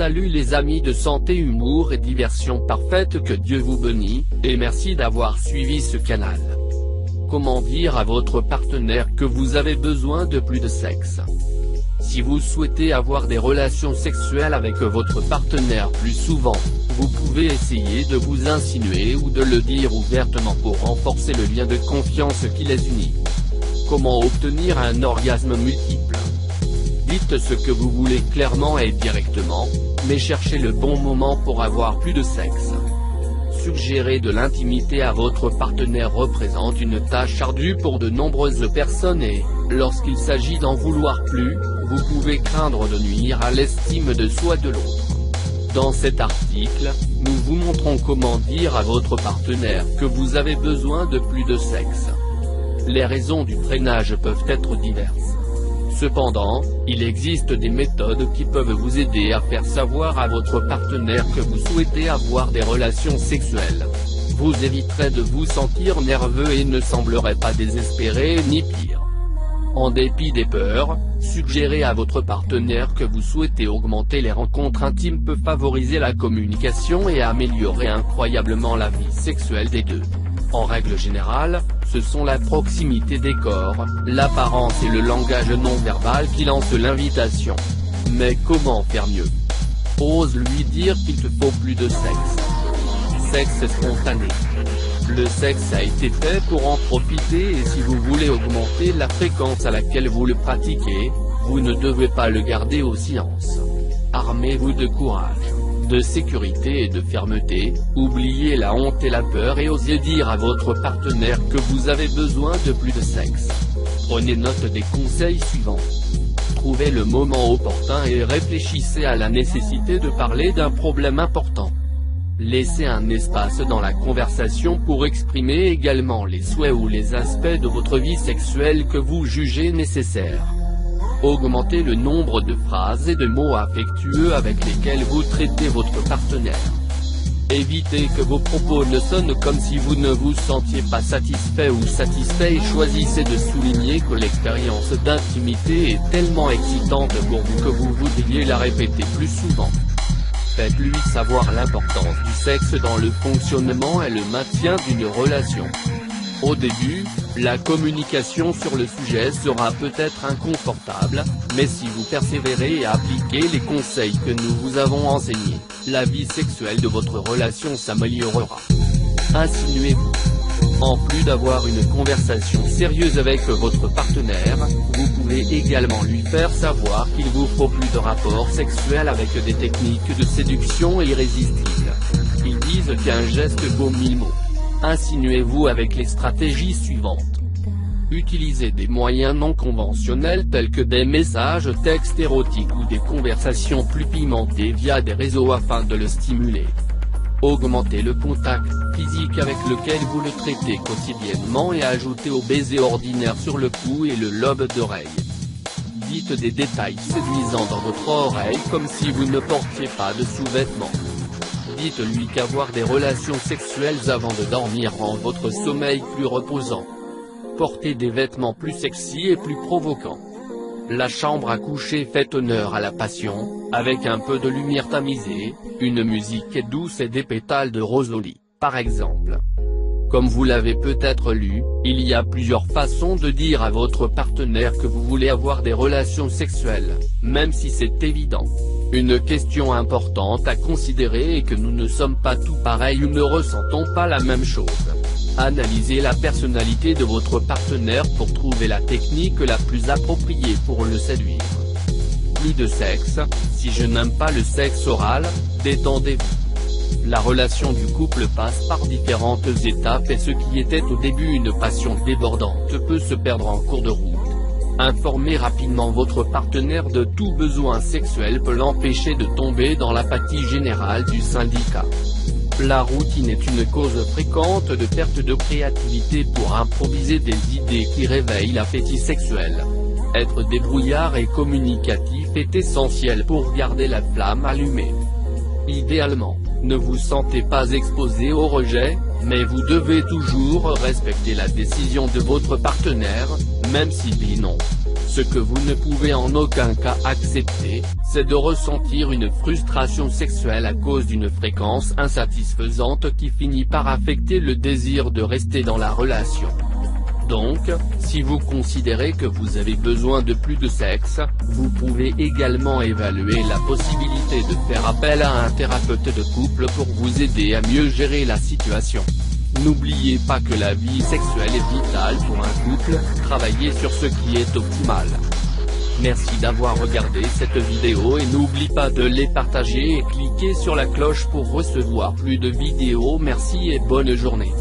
Salut les amis de santé, humour et diversion parfaite, que Dieu vous bénisse, et merci d'avoir suivi ce canal. Comment dire à votre partenaire que vous avez besoin de plus de sexe? Si vous souhaitez avoir des relations sexuelles avec votre partenaire plus souvent, vous pouvez essayer de vous insinuer ou de le dire ouvertement pour renforcer le lien de confiance qui les unit. Comment obtenir un orgasme multiple? Dites ce que vous voulez clairement et directement, mais cherchez le bon moment pour avoir plus de sexe. Suggérer de l'intimité à votre partenaire représente une tâche ardue pour de nombreuses personnes et, lorsqu'il s'agit d'en vouloir plus, vous pouvez craindre de nuire à l'estime de soi de l'autre. Dans cet article, nous vous montrons comment dire à votre partenaire que vous avez besoin de plus de sexe. Les raisons du freinage peuvent être diverses. Cependant, il existe des méthodes qui peuvent vous aider à faire savoir à votre partenaire que vous souhaitez avoir des relations sexuelles. Vous éviterez de vous sentir nerveux et ne semblerez pas désespéré ni pire. En dépit des peurs, suggérer à votre partenaire que vous souhaitez augmenter les rencontres intimes peut favoriser la communication et améliorer incroyablement la vie sexuelle des deux. En règle générale, ce sont la proximité des corps, l'apparence et le langage non verbal qui lancent l'invitation. Mais comment faire mieux? Ose lui dire qu'il te faut plus de sexe. Sexe spontané. Le sexe a été fait pour en profiter, et si vous voulez augmenter la fréquence à laquelle vous le pratiquez, vous ne devez pas le garder au silence. Armez-vous de courage, de sécurité et de fermeté, oubliez la honte et la peur et osez dire à votre partenaire que vous avez besoin de plus de sexe. Prenez note des conseils suivants. Trouvez le moment opportun et réfléchissez à la nécessité de parler d'un problème important. Laissez un espace dans la conversation pour exprimer également les souhaits ou les aspects de votre vie sexuelle que vous jugez nécessaires. Augmentez le nombre de phrases et de mots affectueux avec lesquels vous traitez votre partenaire. Évitez que vos propos ne sonnent comme si vous ne vous sentiez pas satisfait ou satisfait, et choisissez de souligner que l'expérience d'intimité est tellement excitante pour vous que vous voudriez la répéter plus souvent. Faites-lui savoir l'importance du sexe dans le fonctionnement et le maintien d'une relation. Au début, la communication sur le sujet sera peut-être inconfortable, mais si vous persévérez et appliquez les conseils que nous vous avons enseignés, la vie sexuelle de votre relation s'améliorera. Insinuez-vous. En plus d'avoir une conversation sérieuse avec votre partenaire, vous pouvez également lui faire savoir qu'il vous faut plus de rapports sexuels avec des techniques de séduction irrésistibles. Ils disent qu'un geste vaut 1000 mots. Insinuez-vous avec les stratégies suivantes. Utilisez des moyens non conventionnels tels que des messages textes érotiques ou des conversations plus pimentées via des réseaux afin de le stimuler. Augmentez le contact physique avec lequel vous le traitez quotidiennement et ajoutez au baiser ordinaire sur le cou et le lobe d'oreille. Dites des détails séduisants dans votre oreille comme si vous ne portiez pas de sous-vêtements. Dites-lui qu'avoir des relations sexuelles avant de dormir rend votre sommeil plus reposant. Portez des vêtements plus sexy et plus provocants. La chambre à coucher fait honneur à la passion, avec un peu de lumière tamisée, une musique douce et des pétales de rose au lit, par exemple. Comme vous l'avez peut-être lu, il y a plusieurs façons de dire à votre partenaire que vous voulez avoir des relations sexuelles, même si c'est évident. Une question importante à considérer est que nous ne sommes pas tous pareils ou ne ressentons pas la même chose. Analysez la personnalité de votre partenaire pour trouver la technique la plus appropriée pour le séduire. Plus de sexe, si je n'aime pas le sexe oral, détendez-vous. La relation du couple passe par différentes étapes et ce qui était au début une passion débordante peut se perdre en cours de route. Informer rapidement votre partenaire de tout besoin sexuel peut l'empêcher de tomber dans l'apathie générale du syndicat. La routine est une cause fréquente de perte de créativité pour improviser des idées qui réveillent l'appétit sexuel. Être débrouillard et communicatif est essentiel pour garder la flamme allumée. Idéalement, Ne vous sentez pas exposé au rejet, mais vous devez toujours respecter la décision de votre partenaire, même s'il dit non. Ce que vous ne pouvez en aucun cas accepter, c'est de ressentir une frustration sexuelle à cause d'une fréquence insatisfaisante qui finit par affecter le désir de rester dans la relation. Donc, si vous considérez que vous avez besoin de plus de sexe, vous pouvez également évaluer la possibilité de faire appel à un thérapeute de couple pour vous aider à mieux gérer la situation. N'oubliez pas que la vie sexuelle est vitale pour un couple, travaillez sur ce qui est optimal. Merci d'avoir regardé cette vidéo et n'oublie pas de les partager et cliquer sur la cloche pour recevoir plus de vidéos. Merci et bonne journée.